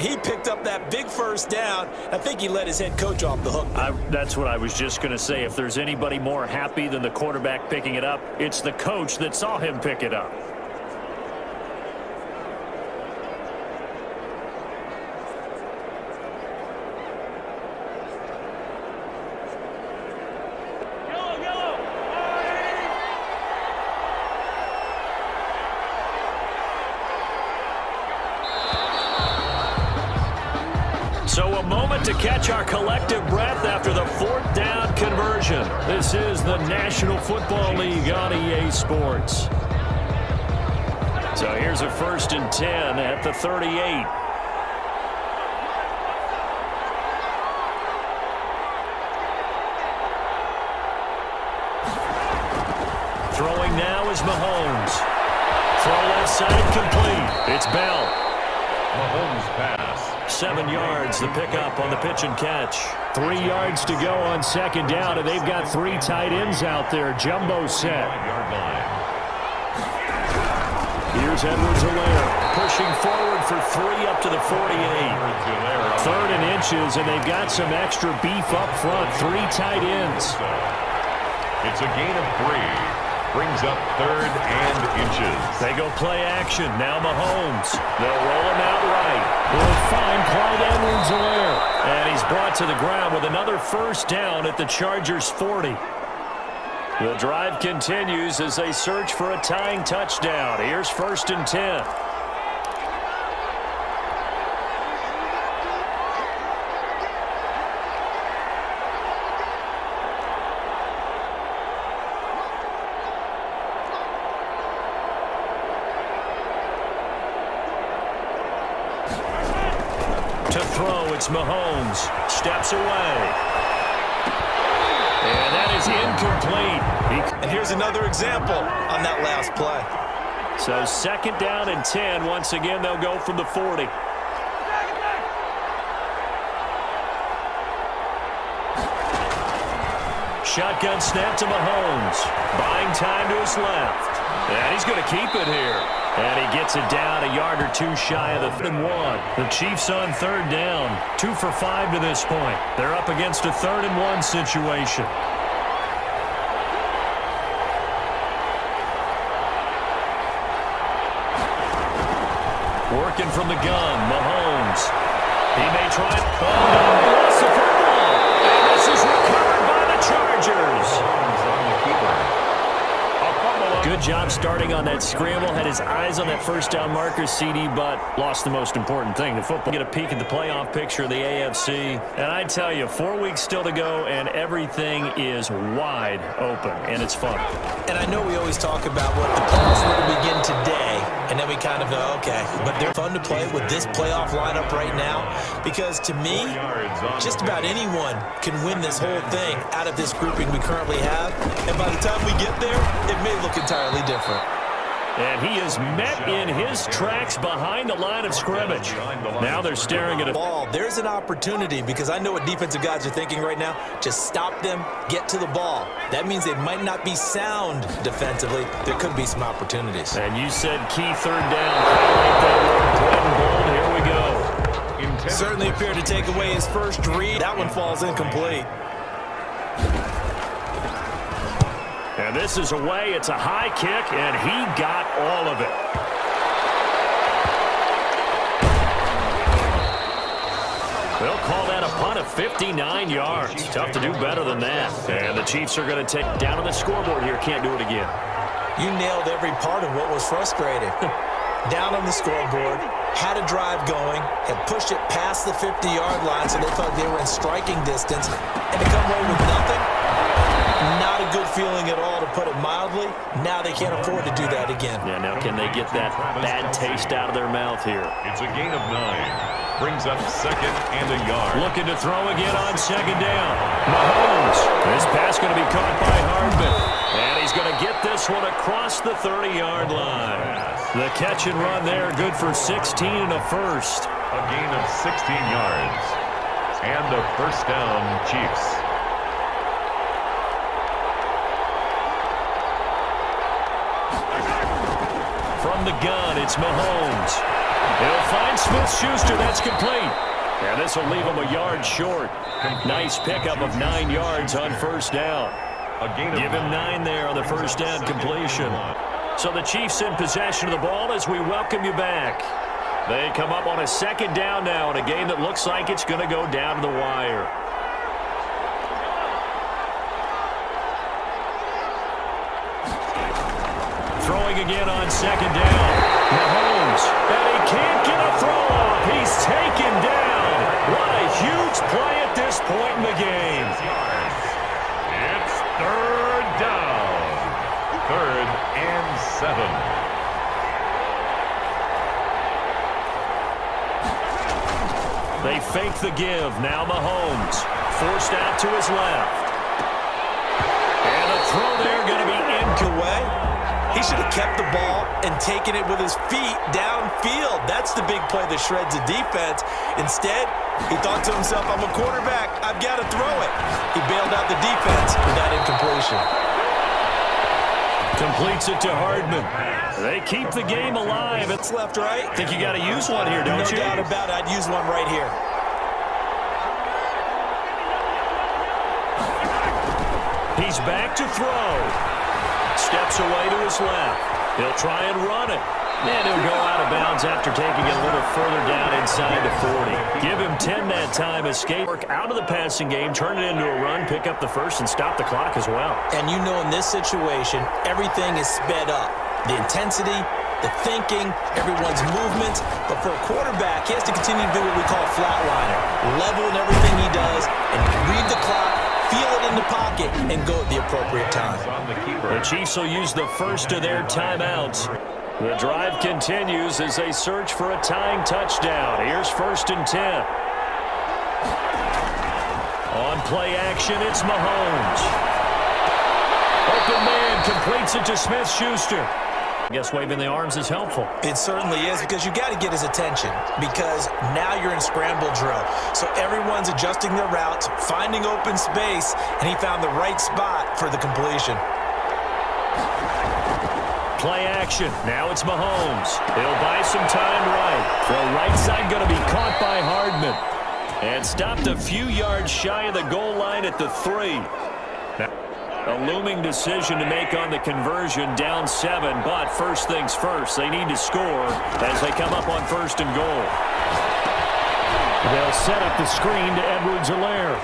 He picked up that big first down. I think he let his head coach off the hook. That's what I was just going to say. If there's anybody more happy than the quarterback picking it up, it's the coach that saw him pick it up. So a moment to catch our collective breath after the fourth down conversion. This is the National Football League on EA Sports. So here's a 1st and 10 at the 38. Throwing now is Mahomes. Throw left side complete. It's Bell. Mahomes pass. 7 yards, the pickup on the pitch and catch. 3 yards to go on 2nd down, and they've got 3 tight ends out there. Jumbo set. Here's Edwards-Helaire pushing forward for 3 up to the 48. 3rd and inches, and they've got some extra beef up front. 3 tight ends. It's a gain of 3. Brings up 3rd and inches. They go play action. Now Mahomes. They'll roll him out right. We'll find Clyde Edwards-Helaire. And he's brought to the ground with another 1st down at the Chargers' 40. The drive continues as they search for a tying touchdown. Here's 1st and 10. It's Mahomes. Steps away. And that is incomplete. And here's another example on that last play. So 2nd down and 10. Once again, they'll go from the 40. Shotgun snap to Mahomes. Buying time to his left. And he's going to keep it here. And he gets it down a yard or 2 shy of the 3rd and 1. The Chiefs on 3rd down. 2 for 5 to this point. They're up against a 3rd and 1 situation. Working from the gun, Mahomes. He may try it. Oh, no, he lost the football. And this is recovered by the Chargers. Good job starting on that scramble. Had his eyes on that 1st down marker, CD, but lost the most important thing, the football. Get a peek at the playoff picture of the AFC. And I tell you, 4 weeks still to go, and everything is wide open, and it's fun. And I know we always talk about what the playoffs were to begin today, and then we kind of go, okay. But they're fun to play with this playoff lineup right now because, to me, just about anyone can win this whole thing out of this grouping we currently have. And by the time we get there, it may look entirely different. And he is met in his tracks behind the line of scrimmage. Now they're staring at a ball. There's an opportunity because I know what defensive guys are thinking right now. Just stop them, get to the ball. That means they might not be sound defensively. There could be some opportunities. And you said key 3rd down. Highlight that word, red and bold. Here we go. Certainly appeared to take away his first read. That one falls incomplete. And this is away. It's a high kick, and he got all of it. They'll call that a punt of 59 yards. Tough to do better than that. And the Chiefs are going to take down on the scoreboard here. Can't do it again. You nailed every part of what was frustrating. Down on the scoreboard, had a drive going, had pushed it past the 50-yard line so they thought they were in striking distance, and to come away with nothing, not a good feeling at all, to put it mildly. Now they can't afford to do that again. Yeah, now can they get that bad taste out of their mouth here? It's a gain of 9. Brings up 2nd and a yard. Looking to throw again on 2nd down. Mahomes. This pass going to be caught by Hardman. And he's going to get this one across the 30-yard line. The catch and run there, good for 16 and a first. A gain of 16 yards. And a 1st down, Chiefs. From the gun, it's Mahomes. He'll find Smith-Schuster. That's complete. And this will leave him a yard short. Nice pickup of 9 yards on first down. Give him 9 there on the first down completion. So the Chiefs in possession of the ball as we welcome you back. They come up on a second down now in a game that looks like it's going to go down to the wire. Throwing again on second down. Mahomes, and he can't get a throw off. He's taken down. What a huge play at this point in the game. It's third down. 3rd and 7. They fake the give. Now Mahomes forced out to his left. And a throw there going to be away. He should have kept the ball and taken it with his feet downfield. That's the big play that shreds the defense. Instead, he thought to himself, I'm a quarterback. I've got to throw it. He bailed out the defense with that incompletion. Completes it to Hardman. They keep the game alive. It's left, right. Think you got to use one here, don't you? No doubt about it. I'd use one right here. He's back to throw. Steps away to his left. He'll try and run it. And he'll go out of bounds after taking it a little further down inside the 40. Give him 10 that time. Escape work out of the passing game, turn it into a run, pick up the first, and stop the clock as well. And you know in this situation, everything is sped up. The intensity, the thinking, everyone's movements. But for a quarterback, he has to continue to do what we call flatliner. Level in everything he does and read the clock, feel it in the pocket, and go at the appropriate time. The Chiefs will use the first of their timeouts. The drive continues as they search for a tying touchdown. Here's 1st and 10. On play action, it's Mahomes. Open man completes it to Smith-Schuster. I guess waving the arms is helpful. It certainly is, because you got to get his attention, because now you're in scramble drill. So everyone's adjusting their routes, finding open space, and he found the right spot for the completion. Play action. Now it's Mahomes. He'll buy some time right. The right side going to be caught by Hardman. And stopped a few yards shy of the goal line at the 3. Now, a looming decision to make on the conversion, down 7. But first things first, they need to score as they come up on 1st and goal. They'll set up the screen to Edwards-Helaire.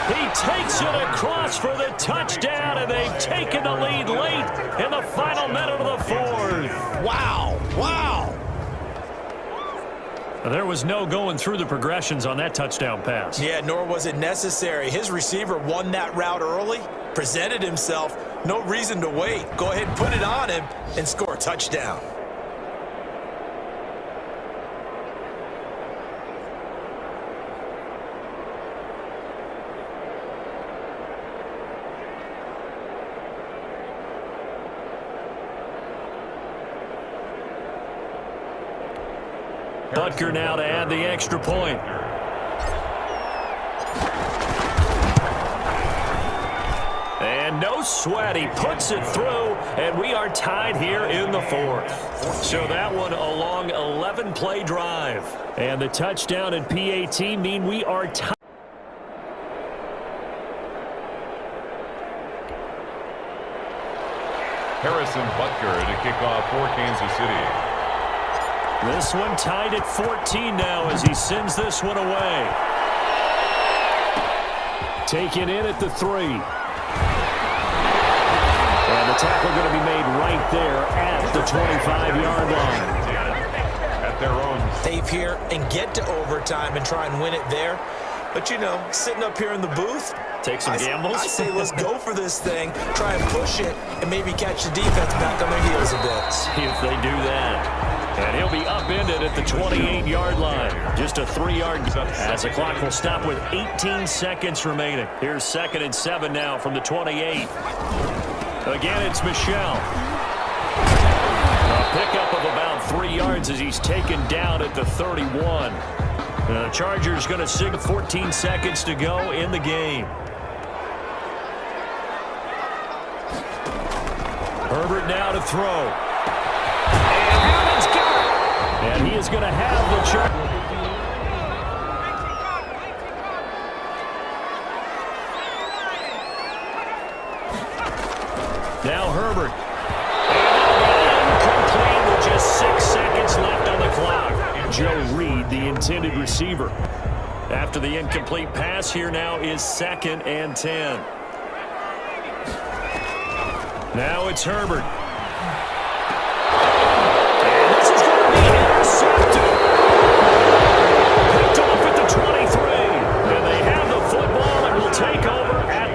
He takes it across for the touchdown, and they've taken the lead late in the final minute of the 4th. Wow, wow. There was no going through the progressions on that touchdown pass. Yeah, nor was it necessary. His receiver won that route early, presented himself, no reason to wait. Go ahead and put it on him and score a touchdown. Butker now to add the extra point. And no sweat. He puts it through, and we are tied here in the 4th. So that one a long 11-play drive. And the touchdown and PAT mean we are tied. Harrison Butker to kick off for Kansas City. This one tied at 14 now as he sends this one away. Taken in at the 3. And the tackle going to be made right there at the 25-yard line. At their own. Save here and get to overtime and try and win it there. But, you know, sitting up here in the booth, take some gambles. I say let's go for this thing, try and push it, and maybe catch the defense back on their heels a bit. See if they do that. And he'll be upended at the 28-yard line. Just a 3-yard as the clock will stop with 18 seconds remaining. Here's 2nd and 7 now from the 28. Again, it's Michel. A pickup of about 3 yards as he's taken down at the 31. The Chargers going to signal 14 seconds to go in the game. Herbert now to throw. And Allen's got it. And he is going to have the charge. Now Herbert. Incomplete with just 6 seconds left on the clock. Joe Reed, the intended receiver. After the incomplete pass, here now is 2nd and 10. Now it's Herbert. And this is going to be intercepted. Picked off at the 23. And they have the football and will take over at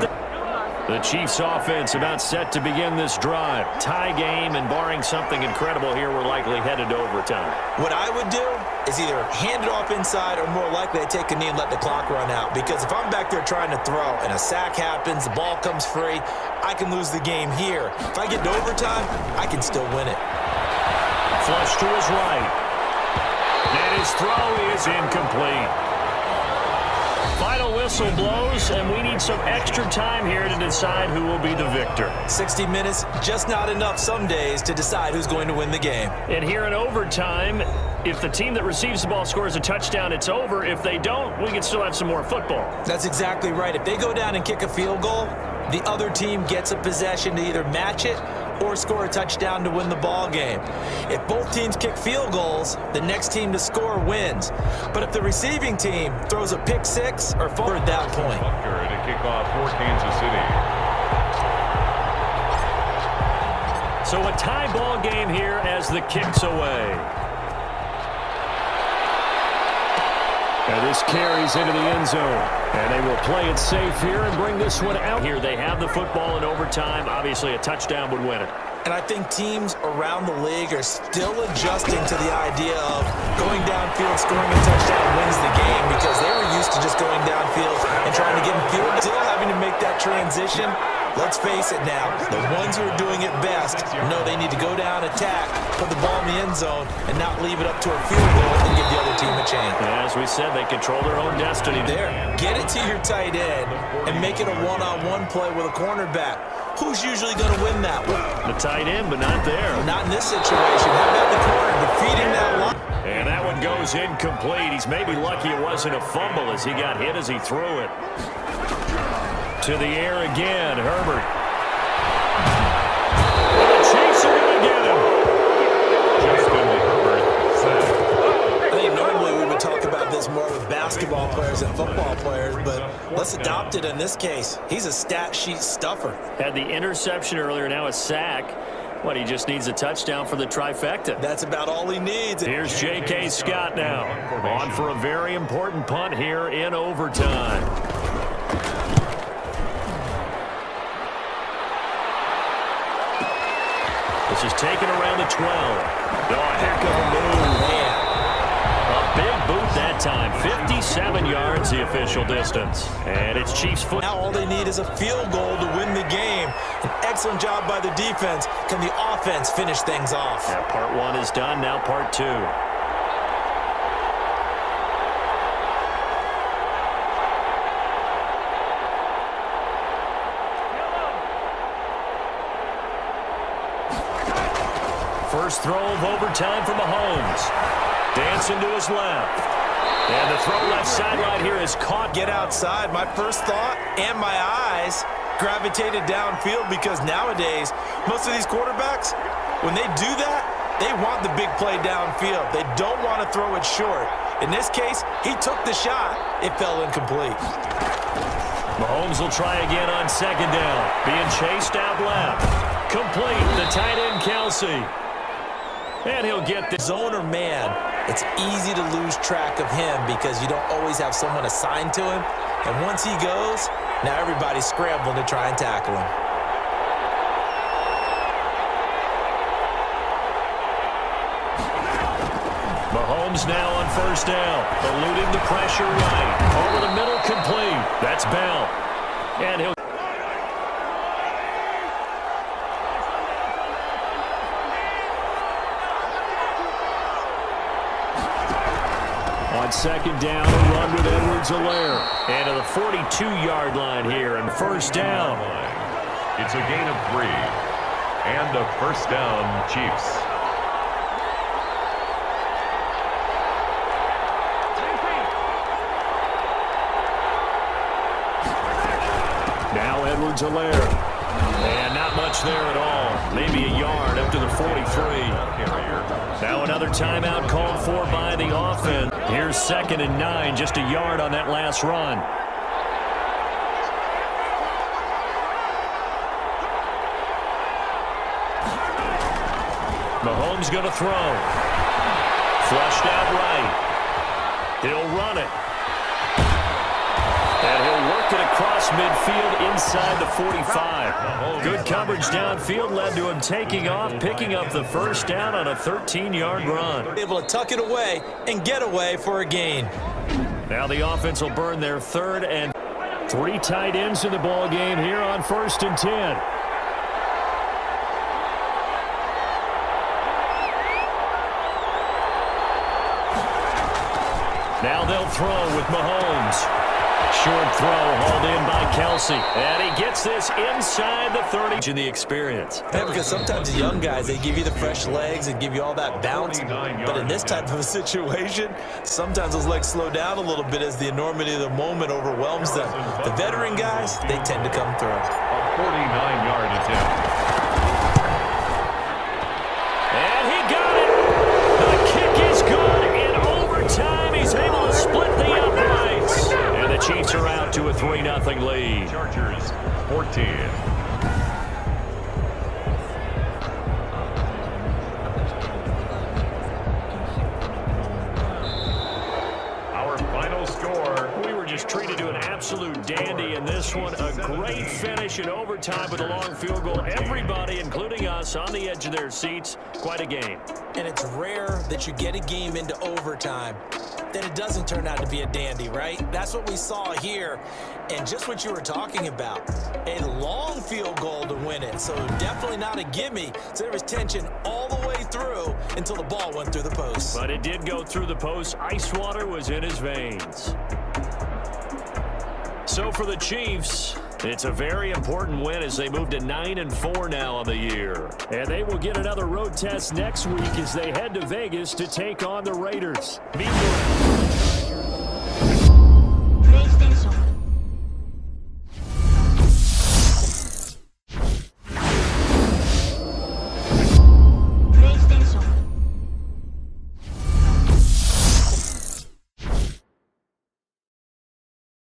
the Chiefs offense about set to begin this drive. Tie game, and barring something incredible here, we're likely headed to overtime. What I would do is either hand it off inside or more likely I take a knee and let the clock run out. Because if I'm back there trying to throw and a sack happens, the ball comes free, I can lose the game here. If I get to overtime, I can still win it. Flush to his right. And his throw is incomplete. Final whistle blows, and we need some extra time here to decide who will be the victor. 60 minutes, just not enough some days to decide who's going to win the game. And here in overtime, if the team that receives the ball scores a touchdown, it's over. If they don't, we can still have some more football. That's exactly right. If they go down and kick a field goal, the other team gets a possession to either match it or score a touchdown to win the ball game. If both teams kick field goals, the next team to score wins. But if the receiving team throws a pick six or fumble at that point. To kick off for Kansas City. So a tie ball game here as the kick's away. And this carries into the end zone. And they will play it safe here and bring this one out. Here they have the football in overtime. Obviously, a touchdown would win it. And I think teams around the league are still adjusting to the idea of going downfield, scoring a touchdown wins the game, because they were used to just going downfield and trying to get in field. Still having to make that transition. Let's face it now, the ones who are doing it best know they need to go down, attack, put the ball in the end zone, and not leave it up to a field goal and give the other team a chance. As we said, they control their own destiny. There, get it to your tight end and make it a one-on-one play with a cornerback. Who's usually going to win that one? The tight end, but not there. Not in this situation. How about the corner defeating that line? And that one goes incomplete. He's maybe lucky it wasn't a fumble as he got hit as he threw it. To the air again, Herbert. And the Chiefs are going to get him. Justin Herbert said. I think normally we would talk about this more with basketball players and football players, but let's adopt it in this case. He's a stat sheet stuffer. Had the interception earlier, now a sack. What, he just needs a touchdown for the trifecta. That's about all he needs. Here's J.K. Scott now. On for a very important punt here in overtime. This is taken around the 12. Oh, a heck of a move. Man. A big boot that time. 57 yards, the official distance. And it's Chiefs foot. Now all they need is a field goal to win the game. An excellent job by the defense. Can the offense finish things off? Yeah, part one is done. Now part two. First throw of overtime for Mahomes. Dancing to his left. And the throw left sideline here is caught. Get outside. My first thought and my eyes gravitated downfield, because nowadays, most of these quarterbacks, when they do that, they want the big play downfield. They don't want to throw it short. In this case, he took the shot. It fell incomplete. Mahomes will try again on second down. Being chased out left. Complete. The tight end, Kelsey. And he'll get the Zoner man, it's easy to lose track of him because you don't always have someone assigned to him. And once he goes, now everybody's scrambling to try and tackle him. Mahomes now on first down. Eluding the pressure right. Over the middle, complete. That's Bell. And he'll... On second down, a run with Edwards-Helaire. And to the 42-yard line here, and first down. It's a gain of 3. And a first down, Chiefs. Edwards-Helaire. And not much there at all. Maybe a yard up to the 43. Now another timeout called for by the offense. Here's 2nd and 9, just a yard on that last run. Mahomes going to throw. Flushed out right. He'll run it. And he'll work it across midfield inside the 45. Good coverage downfield led to him taking off, picking up the first down on a 13-yard run. Able to tuck it away and get away for a gain. Now the offense will burn their 3rd and 3 tight ends in the ball game here on 1st and 10. Now they'll throw with Mahomes. Short throw hauled in by Kelsey. And he gets this inside the 30. In the experience. Yeah, because sometimes the young guys, they give you the fresh legs and give you all that bounce. But in this type of a situation, sometimes those legs slow down a little bit as the enormity of the moment overwhelms them. The veteran guys, they tend to come through. A 49-yard attempt. And he got it. The kick is good. In overtime, he's able to split the uprights. And the Chiefs are out to a 3-0 lead. Chargers 14. Our final score. We were just treated to an absolute dandy in this one. A great finish in overtime with a long field goal. Everybody, including us, on the edge of their seats. Quite a game. And it's rare that you get a game into overtime that it doesn't turn out to be a dandy, right? That's what we saw here. And just what you were talking about, a long field goal to win it. So definitely not a gimme. So there was tension all the way through until the ball went through the post. But it did go through the post. Ice water was in his veins. So for the Chiefs, it's a very important win as they move to 9-4 now on the year. And they will get another road test next week as they head to Vegas to take on the Raiders. Meanwhile,